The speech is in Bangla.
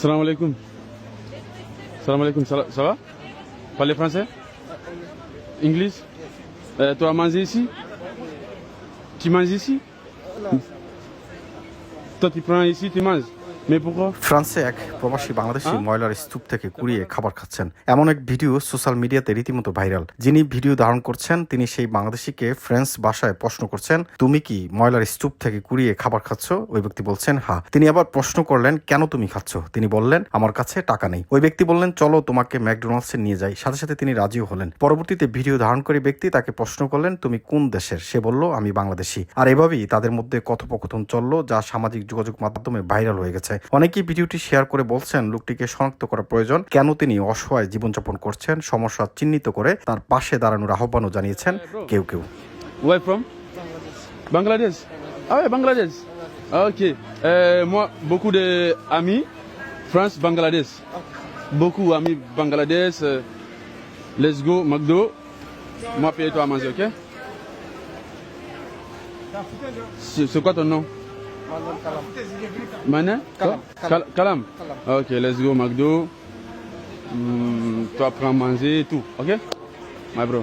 Salam alaikum. Salam alaikum, ça va? Parlez français? English? Toi, manger ici? Tu manges ici? Toi, tu prends ici, tu manges? Mais pourquoi? ফ্রান্সে এক প্রবাসী বাংলাদেশি ময়লার স্তূপ থেকে কুড়িয়ে খাবার খাচ্ছেন, এমন এক ভিডিও সোশ্যাল মিডিয়াতে রীতিমতো ভাইরাল। যিনি ভিডিও ধারণ করছেন তিনি সেই বাংলাদেশিকে ফ্রেঞ্চ ভাষায় প্রশ্ন করছেন, তুমি কি ময়লার স্তূপ থেকে কুড়িয়ে খাবার খাচ্ছ? ওই ব্যক্তি বলছেন হ্যাঁ। তিনি আবার প্রশ্ন করলেন, কেন তুমি খাচ্ছ? তিনি বললেন, আমার কাছে টাকা নেই। ওই ব্যক্তি বললেন, চলো তোমাকে ম্যাকডোনাল্ডসে নিয়ে যাই। সাথে সাথে তিনি রাজিও হলেন। পরবর্তীতে ভিডিও ধারণকারী ব্যক্তি তাকে প্রশ্ন করলেন, তুমি কোন দেশের? সে বলল, আমি বাংলাদেশি। আর এভাবেই তাদের মধ্যে কথোপকথন চলল, যা সামাজিক যোগাযোগ মাধ্যমে ভাইরাল হয়ে গেছে। অনেকেই ভিডিওটি শেয়ার করে বলছেন, লোকটিকে শনাক্ত করা প্রয়োজন, কেন তিনি অসহায় জীবনযাপন করছেন, সমস্যা চিহ্নিত করে তার পাশে দাঁড়ানোর আহ্বানও জানিয়েছেন কেউ কেউ। Where from? Bangladesh. Ah ouais, Bangladesh. Ah, ok. Moi, beaucoup d'amis, France, Bangladesh. Beaucoup d'amis Bangladesh. Let's go, McDo. Moi, paye-toi à manger, ok? C'est quoi ton nom? Mana? Kalam. Ok, let's go, McDo. Toi, prends manger et tout, ok? My bro.